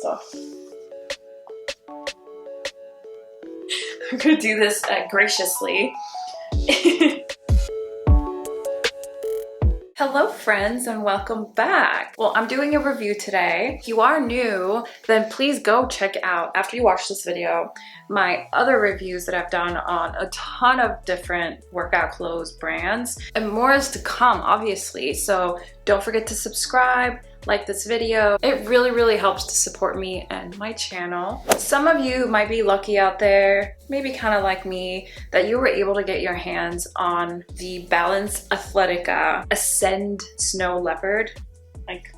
So I'm gonna do this graciously. Hello friends and welcome back. Well, I'm doing a review today. If you are new, then please go check out, after you watch this video, my other reviews that I've done on a ton of different workout clothes brands, and more is to come, obviously. So don't forget to subscribe, like this video. It really helps to support me and my channel. Some of you might be lucky out there, maybe kind of like me, that you were able to get your hands on the Balance Athletica Ascend Snow Leopard, like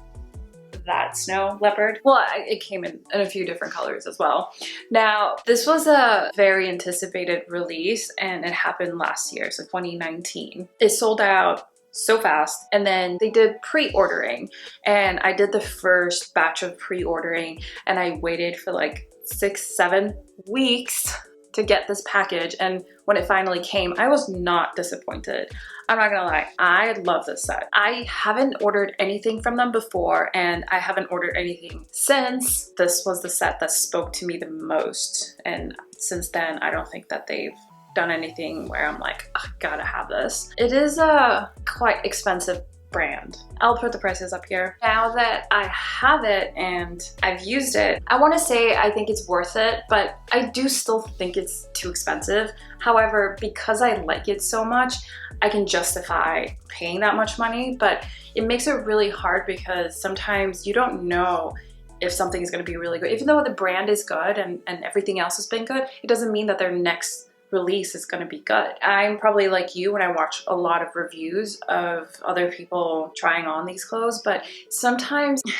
that snow leopard. Well, it came in a few different colors as well. Now, this was a very anticipated release and it happened last year, so 2019. It sold out so fast, and then they did pre-ordering, and I did the first batch of pre-ordering, and I waited for like 6-7 weeks to get this package, and when it finally came, I was not disappointed. I'm not gonna lie, I love this set. I haven't ordered anything from them before, and I haven't ordered anything since. This was the set that spoke to me the most, and since then, I don't think that they've done anything where I'm like, I gotta have this. It is a quite expensive brand. I'll put the prices up here. Now that I have it and I've used it, I want to say I think it's worth it, but I do still think it's too expensive. However, because I like it so much, I can justify paying that much money, but it makes it really hard because sometimes you don't know if something is going to be really good. Even though the brand is good and everything else has been good, it doesn't mean that their next release is going to be good. I'm probably like you when I watch a lot of reviews of other people trying on these clothes, but sometimes you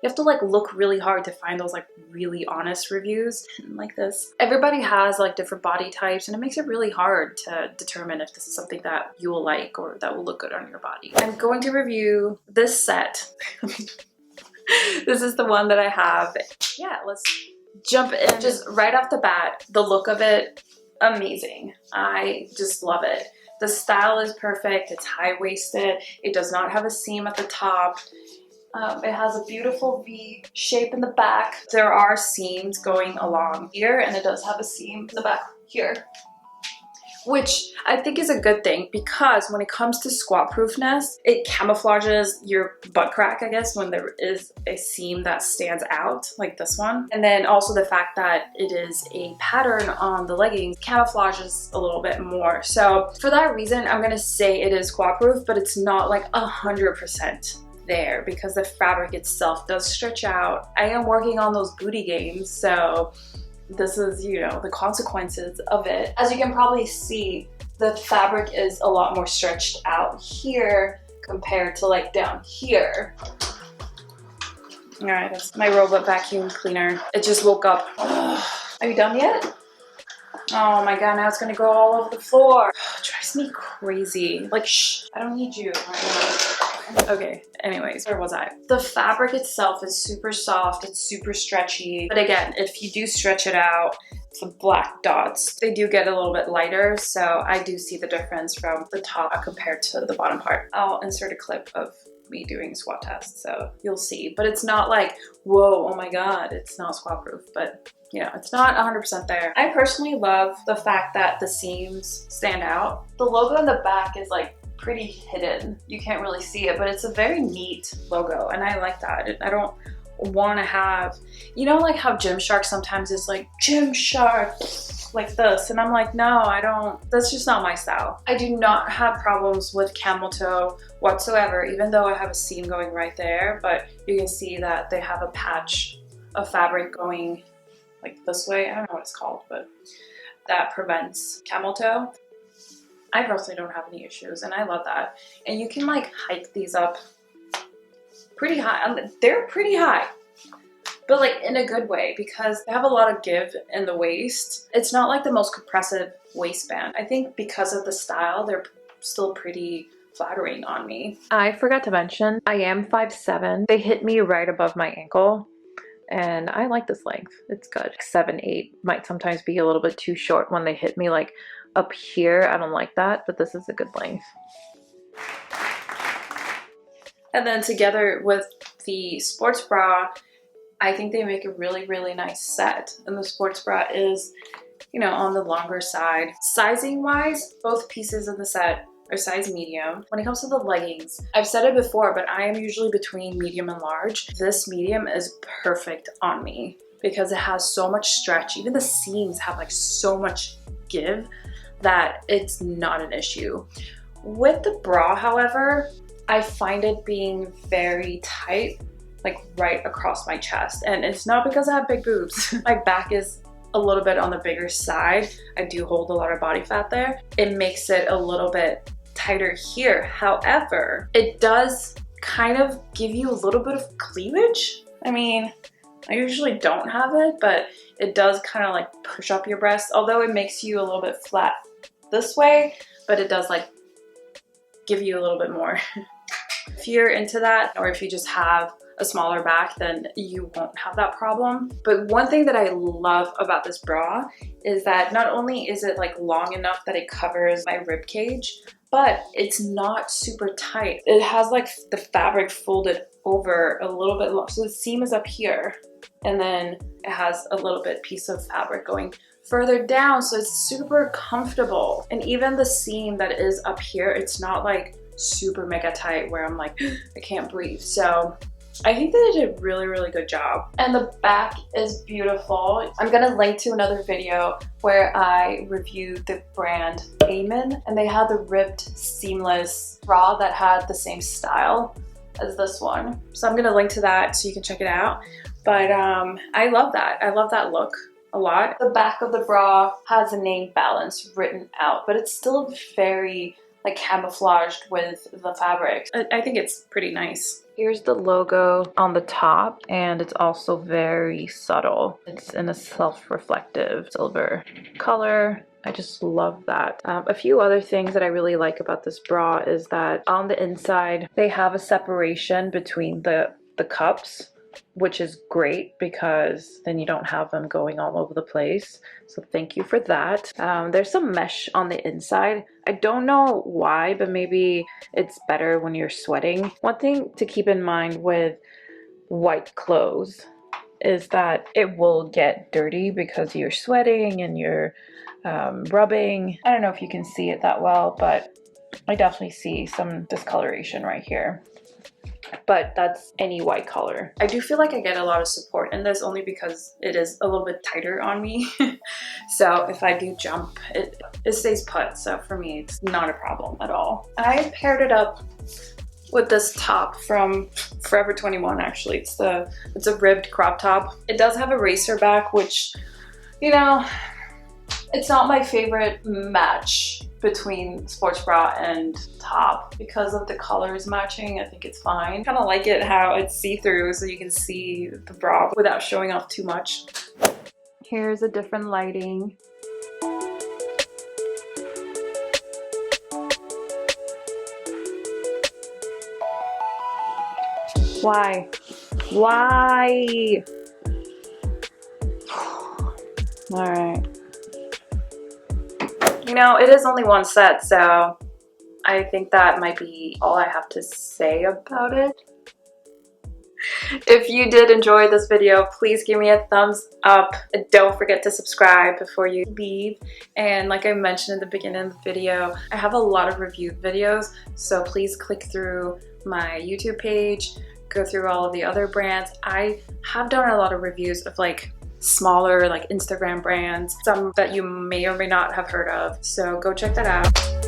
have to like look really hard to find those like really honest reviews like this. Everybody has like different body types, and it makes it really hard to determine if this is something that you will like or that will look good on your body. I'm going to review this set. This is the one that I have. Yeah, let's jump in. Just right off the bat, the look of it, amazing. I just love it. The style is perfect. It's high-waisted. It does not have a seam at the top. It has a beautiful V shape in the back. There are seams going along here, and it does have a seam in the back here, which I think is a good thing because when it comes to squat proofness, it camouflages your butt crack, I guess, when there is a seam that stands out like this one. And then also the fact that it is a pattern on the leggings camouflages a little bit more. So for that reason, I'm gonna say it is squat proof, but it's not like 100% there because the fabric itself does stretch out. I am working on those booty gains, so this is, you know, the consequences of it. As you can probably see, the fabric is a lot more stretched out here compared to like down here. All right, that's my robot vacuum cleaner. It just woke up. Are you done yet? Oh my God, now it's gonna go all over the floor. It drives me crazy. Like, shh, I don't need you right now. Okay, anyways, where was I? The fabric itself is super soft, it's super stretchy. But again, if you do stretch it out, the black dots, they do get a little bit lighter. So I do see the difference from the top compared to the bottom part. I'll insert a clip of me doing squat tests, so you'll see. But it's not like, whoa, oh my God, it's not squat proof, but you know, it's not 100% there. I personally love the fact that the seams stand out. The logo in the back is like pretty hidden. You can't really see it, but it's a very neat logo, and I like that. I don't want to have, you know, like how Gymshark sometimes is like Gymshark like this, and I'm like, no, I don't, that's just not my style. I do not have problems with Cameltoe whatsoever, even though I have a seam going right there, but you can see that they have a patch of fabric going like this way. I don't know what it's called, but that prevents Cameltoe. I personally don't have any issues, and I love that. And you can like hike these up pretty high. They're pretty high, but like in a good way because they have a lot of give in the waist. It's not like the most compressive waistband. I think because of the style, they're still pretty flattering on me. I forgot to mention, I am 5'7". They hit me right above my ankle, and I like this length. It's good. 7'8" might sometimes be a little bit too short when they hit me like up here. I don't like that, but this is a good length. And then together with the sports bra, I think they make a really, really nice set. And the sports bra is, you know, on the longer side. Sizing wise, both pieces in the set are size medium. When it comes to the leggings, I've said it before, but I am usually between medium and large. This medium is perfect on me because it has so much stretch. Even the seams have like so much give that it's not an issue. With the bra, however, I find it being very tight, like right across my chest. And it's not because I have big boobs. My back is a little bit on the bigger side. I do hold a lot of body fat there. It makes it a little bit tighter here. However, it does kind of give you a little bit of cleavage. I mean, I usually don't have it, but it does kind of like push up your breast, although it makes you a little bit flat this way, but it does like give you a little bit more. If you're into that, or if you just have a smaller back, then you won't have that problem. But one thing that I love about this bra is that not only is it like long enough that it covers my rib cage, but it's not super tight. It has like the fabric folded over a little bit long. So the seam is up here, and then it has a little bit piece of fabric going further down. So it's super comfortable. And even the seam that is up here, it's not like super mega tight where I'm like, I can't breathe. So I think that they did a really, really good job. And the back is beautiful. I'm gonna link to another video where I reviewed the brand Amen, and they had the ribbed seamless bra that had the same style as this one. So I'm gonna link to that so you can check it out. But I love that. I love that look a lot. The back of the bra has the name Balance written out, but it's still very like camouflaged with the fabric. I think it's pretty nice. Here's the logo on the top, and it's also very subtle. It's in a self-reflective silver color. I just love that. A few other things that I really like about this bra is that on the inside, they have a separation between the cups, which is great because then you don't have them going all over the place. So thank you for that. There's some mesh on the inside. I don't know why, but maybe it's better when you're sweating. One thing to keep in mind with white clothes is that it will get dirty because you're sweating and you're rubbing. I don't know if you can see it that well, but I definitely see some discoloration right here. But that's any white color. I do feel like I get a lot of support in this only because it is a little bit tighter on me. So if I do jump, it stays put. So for me, it's not a problem at all. I paired it up with this top from Forever 21 actually. It's a ribbed crop top. It does have a racer back, which, you know, it's not my favorite match between sports bra and top because of the colors matching. I think it's fine. Kind of like it how it's see-through so you can see the bra without showing off too much. Here's a different lighting. Why? Why? All right. You know, it is only one set, so I think that might be all I have to say about it. If you did enjoy this video, please give me a thumbs up. Don't forget to subscribe before you leave. And like I mentioned in the beginning of the video, I have a lot of review videos, so please click through my YouTube page, go through all of the other brands. I have done a lot of reviews of like smaller like Instagram brands, some that you may or may not have heard of, so go check that out.